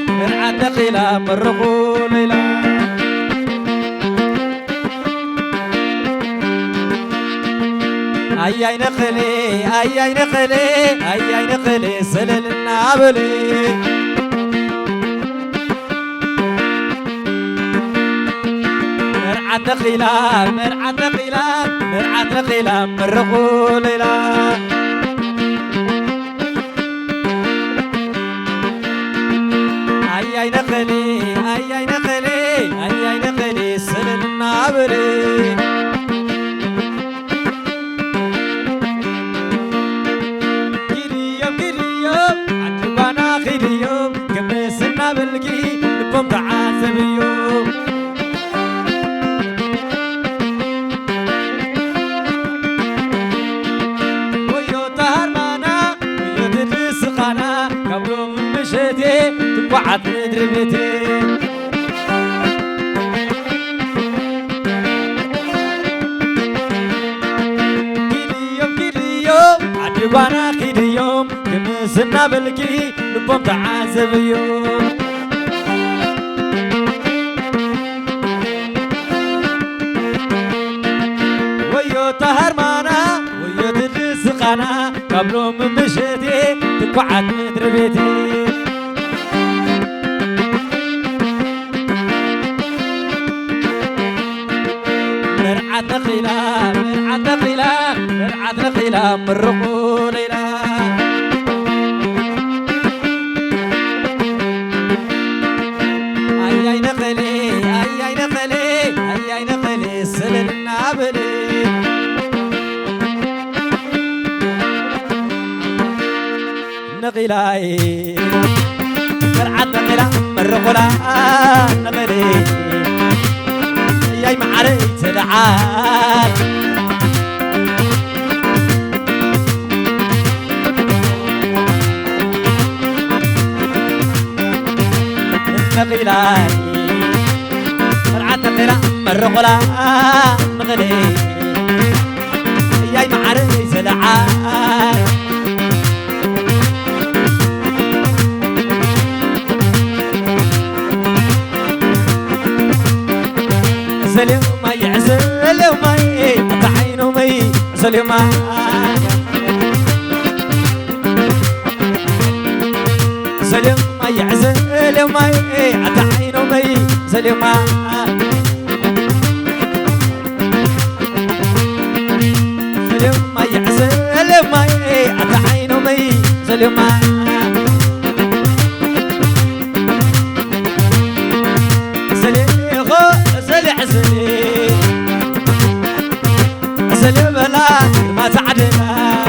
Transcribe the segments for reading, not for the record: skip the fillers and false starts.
مرعد نخيلة مرقو ليلة أي نخلي سلل النابلي مرعد نخيلة مرقو ليلة أي نخلي سلل النابلي خيريوم كمس النابلقي لكم تعاتبيوم ويو تهرمانا ويو تدرس قانا قبلو من مشيتي تقعد مدربتي كيريوم عدوانا خيريوم كمس النابلقي لبهم تعازبيو ويو تهرمانا ويو تدرس قانا قبلو من مشيتي تقعد مدربتي مرعد نخيلة مرقو ليلة أي نخلي سلل النابلي نخيلاي مرعد نخيلة مرقولا نخيلي ياي معري تدعات نخيلاي مرعد نخيلة مرقولا نخيلي ياي معري تدعات زليو ماي زليو ماي تعينو ماي زليو ماي زليو ماي زليو ماي تعينو ماي زليو ماي زليو ماي زليو ماي تعينو ماي زليو ماي زلي بلا ما تعدنا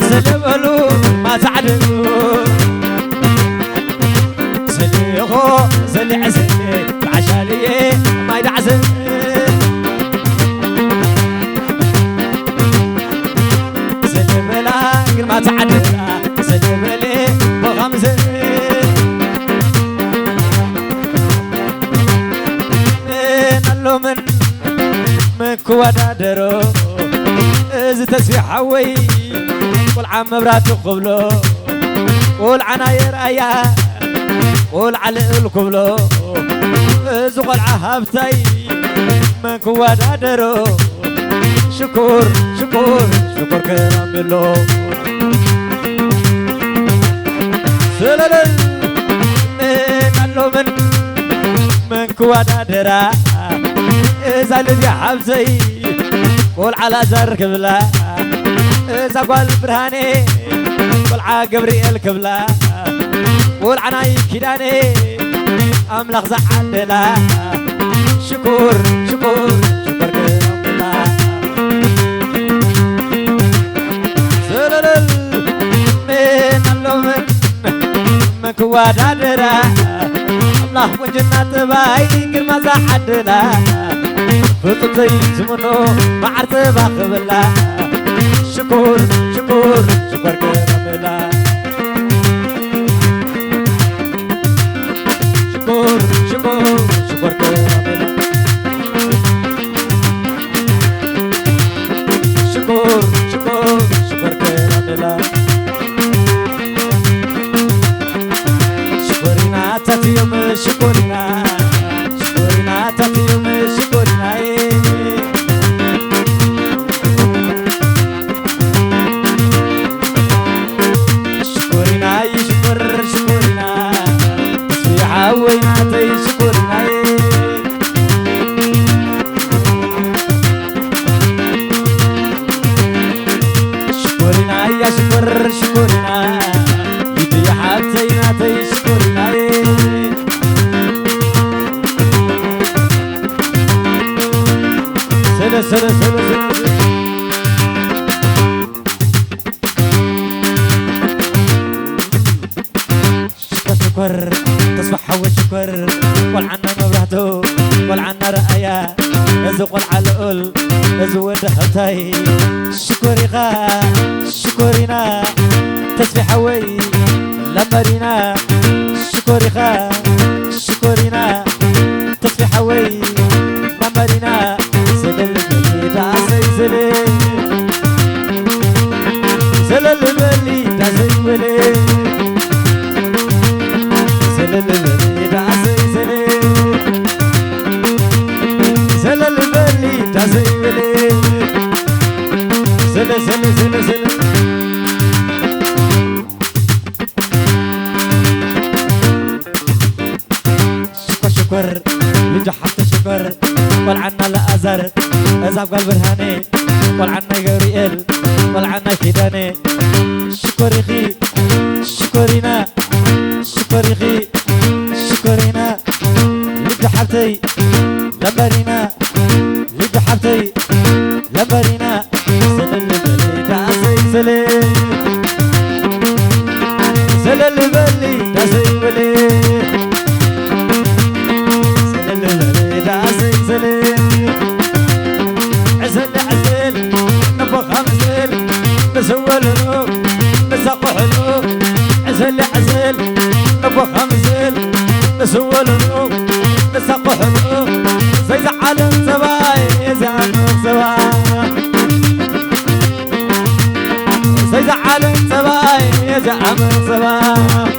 زلي بلو ما تعدنا زلي غو زلي عزلي بعشالي ما يدعزل زلي بلا ما تعدنا زلي بلي بغمزة نلو من كوانا درو إذا تسبيح حوي قول عم مبرات قبلو قول عناير أيا قول على القبلو إذا قول عهبتي من كوانا درو شكر كرام بلو سلالل نلو من كوانا درا إذا الذي حبزي قول على زر كبلا إذا قول برهاني قول على جبريل كبلا قول عناي كداني أملخ زعدلا شكر كرام الله سلل من كوانا درا الله وجنات باي كرما زعدلا فطتي زمنو معرت باقبلا شكر كراملا شكر كراملا شكر كراملا سلا سلا سلا شكر تصبح حول شكر والعنا مبرهتو والعنا رأيا ازق والعلقل ازود حتاي شكري غا شكرينا تصبح حوي لمرينا شكري غا شكرينا تصبح حوي لمرينا زلل بلي داسي زلل زلل بلي داسي ولي زلل بلي داسي زلل زلل بلي داسي ولي زلل زلل زلل زلل شكر لجحت شكر والعنا لأزر أزعب قلب الهاني والعنا جوريل والعنا كيداني شكري خي شكرينا شكري خي شكرينا لجحتي لمبرينا لجحتي لمبرينا زلل بلي داسي زلل زلل بلي داسي بلي عزل عزل نبغى خمسل نسول له نساق حلو عزل عزل نبغى خمسل نسول له نساق حلو زي زعل سباي زعل سباي زي زعل سباي زعل سباي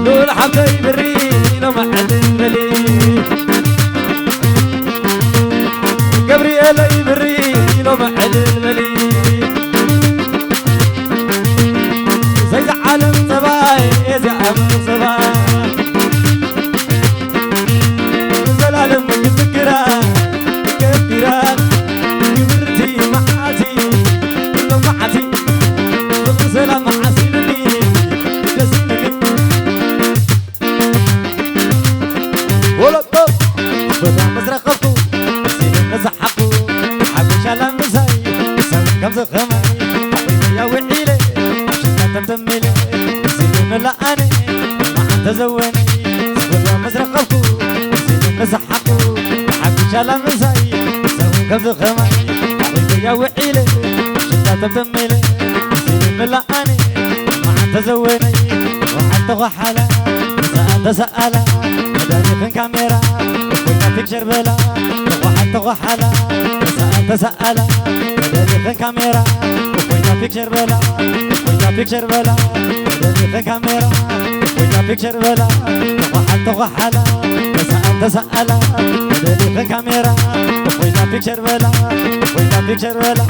لول حبي بري لو ما حد ملي جبريل يبري لو ما حد ملي زي زعل صباي زعل صباي زلالم كذكرى كثيرا كبرتي معاتي لو معاتي سلام معاسيني كسينك ولا طب بدا مزرقكو سين نزحقو حبش على مزاي سن كم زخمي يا وعيلي عشان تمتملي سين لا انا ما تزوني بدا مزرقكو سين نزحقو حبش على مزاي سن كم زخمي يا وعيلي عشان تمتملي سين لا انا ما تزوني وحتى وحلا تسألا مداني في الكاميرا وكنا بيكشر بلا وحتى وحلا تسألا مداني في الكاميرا وكنا بيكشر بلا وكنا بيكشر بلا مداني في الكاميرا وكنا بيكشر بلا وحتى وحلا تسألا مداني في الكاميرا وكنا بيكشر بلا وكنا بيكشر بلا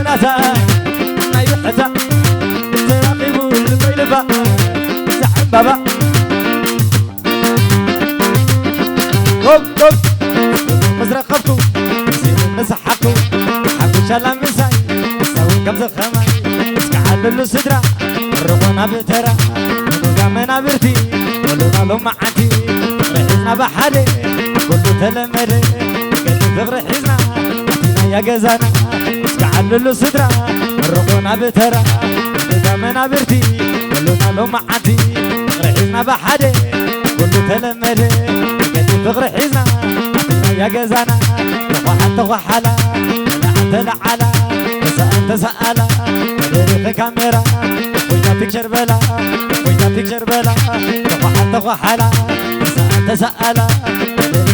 ما يحتى تراقبوا الطيلبة زعم بابا كوب كوب مزرقبكو زين مسحقو حقو شالا مساي ساوي كبز الخماي اسكعال له صدرا الرقونا بترا ونقامنا برتي ولونا لو معتي رحزنا بحالي كله تلمدي قلت فغر حزنا يا جزانا اسكعال له صدرا الرقونا بترا ونقامنا برتي ولونا لو معتي رحزنا بحالي كله تلمدي قلت فغر حزنا يا جزانا وحتى وحلا أنت لعلا أنت سألا في كاميرا وينا بيكشر بلا وينا بيكشر بلا وحتى وحلا أنت سألا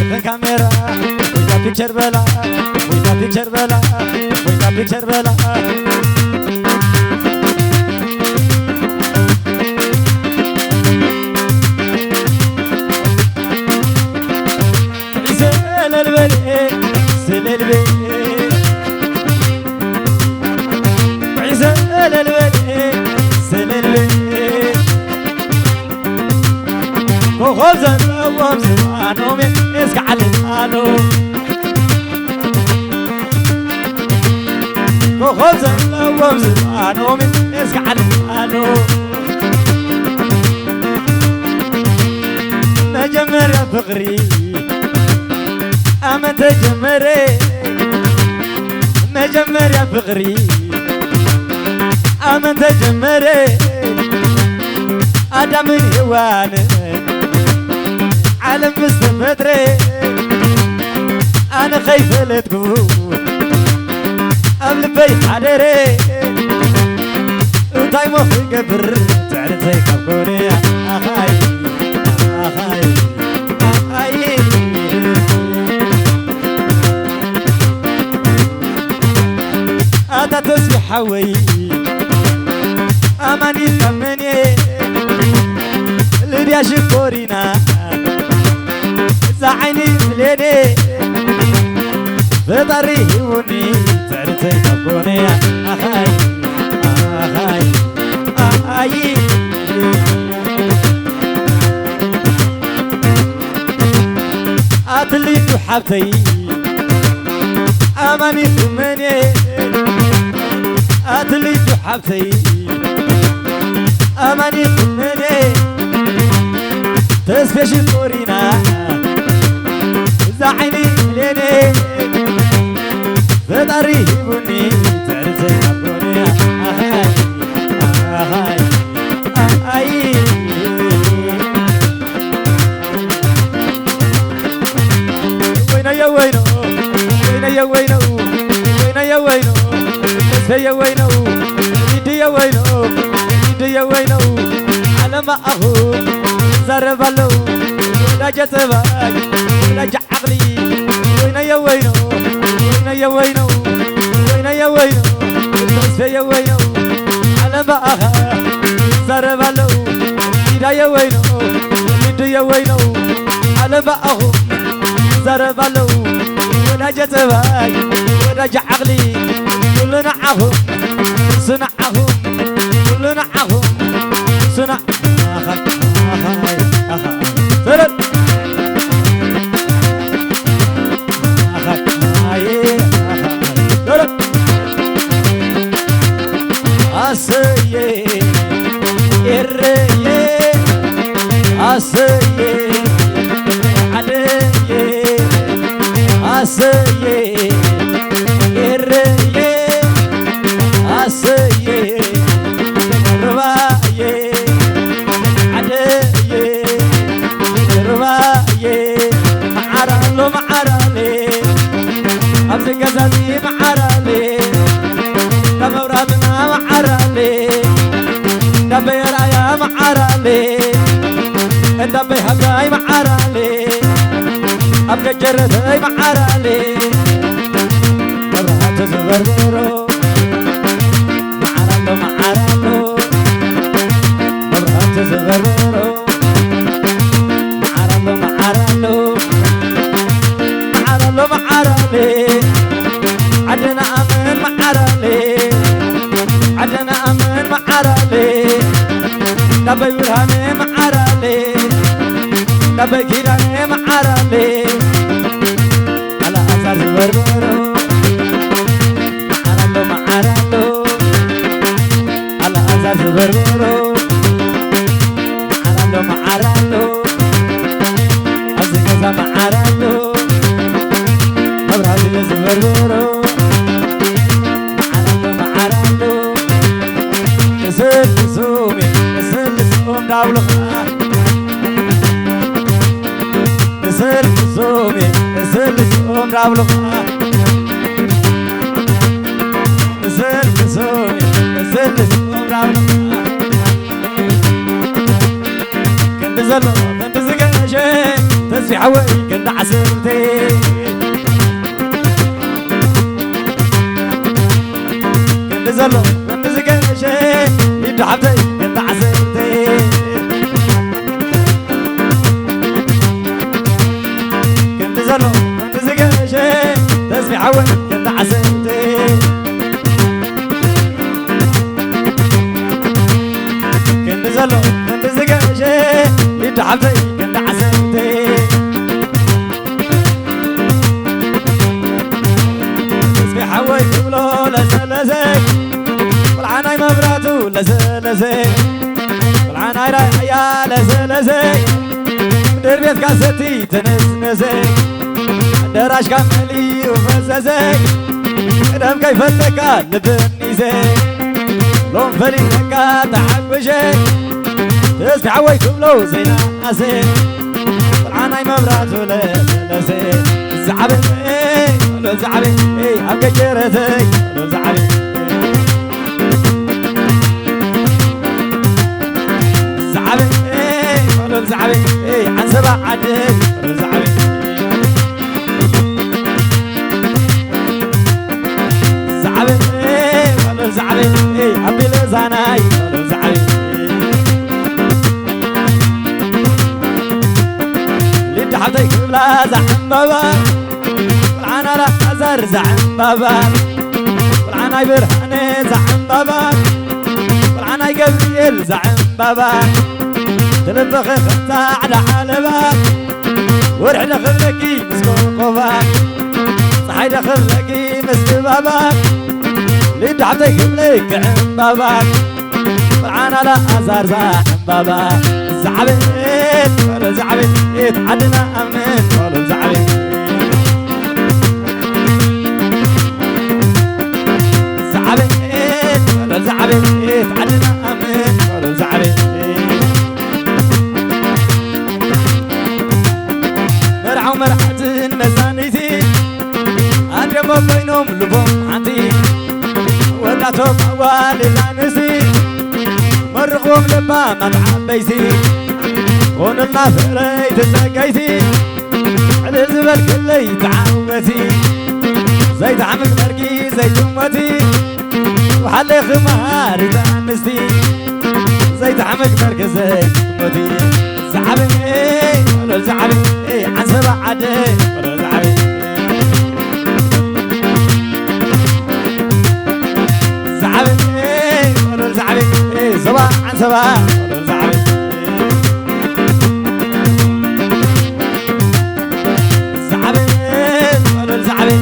في كاميرا وينا بيكشر بلا وينا بيكشر بلا وينا بيكشر بلا سل البيت وعزل البيت سل البيت وخبزن وخبزن من اسكع للانو وخبز ووبز أنا من إسكعل أنا مجمر يا فقري أما تجمري مجمر يا فقري أما تجمري أدم الهوان عالم مستمتري أنا خايف لا تقول قبل بي حريري وطاي مخي قبر تعرف زي كابوني أخاي أخاي أخاي أتا تسبح حوي أماني ثمني اللي بيشكورينا زعيني مليني بطريه وني تعرفي كابوني أخاي أخاي أخاي أتلي تحبتي أماني ثمني أتلي تحبتي أماني ثمني تسبيش الكورينا زعيني ليني بطريه بني تعرفي كابوني أخاي أخاي أخاي وينو يا وينو وينو يا وينو وينو يا وينو تسبي يا وينو يدي يا وينو يدي يا وينو على ما أهو زربلو راجع سباك راجع عقلي وينو يا وينو وينو يا وينو وينو يا وينو تسبي يا وينو على ما أهو زربلو يدي يا وينو يدي يا وينو على ما أهو زربلو راجع سباك راجع عقلي كلنا عهم صنعهم كلنا عهم صنع أخاي أخاي أخاي ترى أخاي ترى أسيء إريء أسيء عليء أسيء إريء أسيء رواية علية رواية معرالو معرالي أبزي قزازي معرالي دمورا منا معرالي دبيرا يا معرالي دبي هباي معرالي أبقى جرثي معرالي برهات زبربرو معرالو معرالو برهات زبربرو معرالو معرالو معرالو معرالي عدنا أمن معرالي عدنا أمن معرالي دبي ورهاني معرالي دبي كيراني معرالي على أساس بربرو معرالو معرالو على أساس بربرو معرالو معرالو أزكزا معرالو أبرهالي بربرو معرالو معرالو نسل سومي نسل سوم داولو نسل سومي نسل سوم داولو نسل سومي نسل سوم داولو كنت زلو كنت زقاشي تسفي حوي كنت عسلتي كنت زلو كنت زقاشي يد حبتي كنت عسلتي كنت زلو كنت زقاشي تسفي حوي كنت عسلتي كنت زلو كنت زقاشي يد حبتي كنت عسلتي تسفي حوي تبلو لا لزلزي والعناي مبراتو لزلزي والعناي رايا لزلزي مدير بيت كاستي تنسنسي دراش كاملي وفززي قدام كيف لك لبني زي لون فريقك تحبشي تسكي عويكم لو زينا عسي والعناي مبراتو لزلزي الزعبي الزعبي عم كجرتي الزعبي الزعبي الزعبي عن سبع عدد الزعبي الزعبي الزعبي عبي لزاناي الزعبي ليد حبتك بلا زحم بابا والعنا لا أزر زعم بابا والعنا برهاني زعم بابا والعنا قبيل زعم بابا تلبخ خمسة على حالبك ورحنا خلقي مسكون قوبك صحينا خلقي مسك بابك ليد حبتك بليك عم بابك والعنا لا أزر زعم بابا الزعبيت ولا الزعبيت عدنا أمين ولا الزعبيت الزعبيت عدنا أمين ولا الزعبيت مرعو مرعت النسانيتي أدري بينهم لبهم عندي ولا توب أولي لانسي مرقوم لما مدعم بيسي هون النافري تسقيتي على الزبل كلي تعوتي زي دعمك مرقي زي جمتي وحلي خماري تأنستي زي دعمك مرقي زي جمتي الزعبي ولا الزعبي عن سبع عدي ولا الزعبي الزعبي ولا الزعبي سبع عن سبع ولا الزعبي الزعبي ولا الزعبي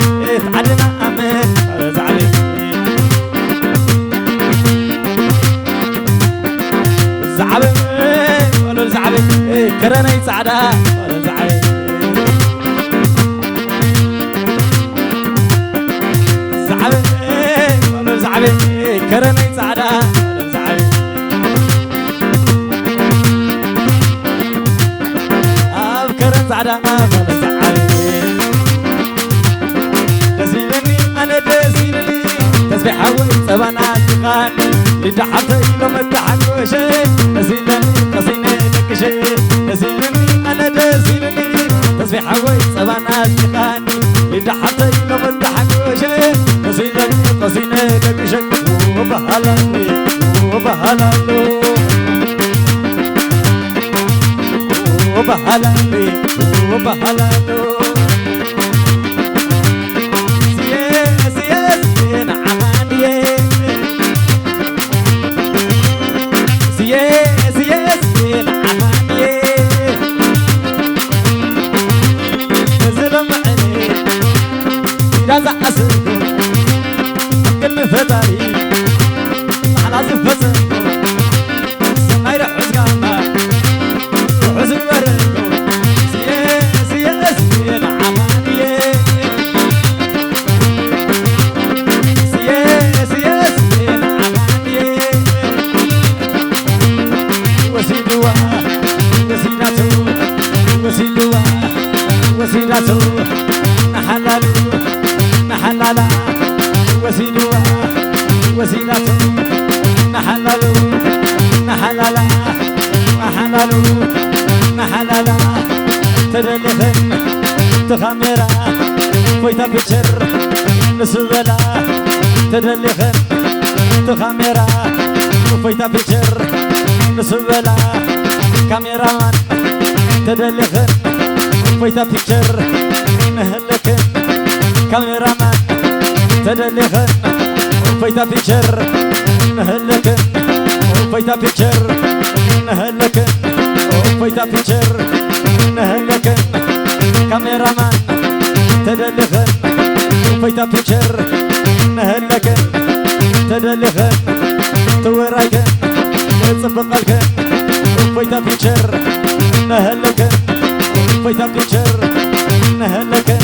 تعلنا أمين ولا الزعبي الزعبي ولا الزعبي كرني سعدا ولا الزعبي الزعبي ولا الزعبي كرني سعدا ولا الزعبي كرن سعدا ولا الزعبي تسيلني أنا تسيلني تسبح حوي سبنا تقان لدحتي لما تحكوا شيء تسيلني قصيني لك شيء تسيلني أنا تسيلني تسبح حوي سبنا تقان لدحتي لما تحكوا شيء تسيلني قصيني لك شيء وبهلالي وبهلالو وبهلالي وبهلالو جازع أسرقو كل فتاري على زفتو سماير حزقاما وحزق برقو سياسين عمانية سياسين عمانية وسيدوا وسيداتو وسيدوا وسيداتو نحلالو نحلالا وسيلوا وسيلاتو نحلالو نحلالا نحلالو نحلالا تدلخن تخمرا فويتا بيتشر نسبلا تدلخن تخمرا فويتا بيتشر نسبلا كاميرامان تدلخن فويتا بيتشر نهلكن كاميرامان تدلخن فايتا بيتشر نهلكن فايتا بيتشر نهلكن فايتا بيتشر نهلكن كاميرامان تدلخن فايتا بيتشر نهلكن تدلخن تورايكن تصبقلكن فيتا فيتشر نهلكن فيتا فيتشر نهلكن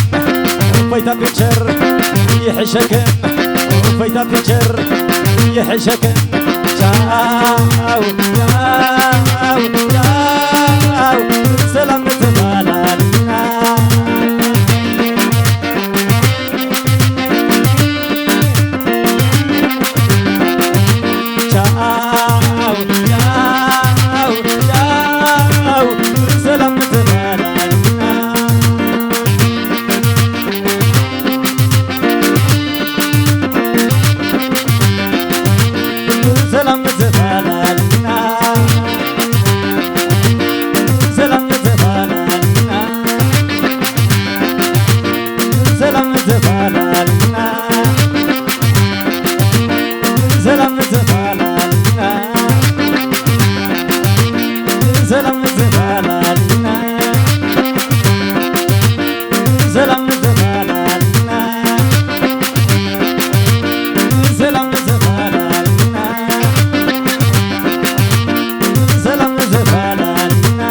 فيتا فيتشر يحشكن فيتا فيتشر يحشكن جاو جاو جاو سلام تبالالنا جاو جاو جاو سلام تبالالنا سلام تبالالنا سلام تبالالنا سلام تبالالنا سلام تبالالنا سلام تبالالنا سلام تبالالنا سلام تبالالنا سلام تبالالنا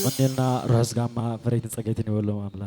منيلنا راس جامعة فريد سقيتني والله ما أملا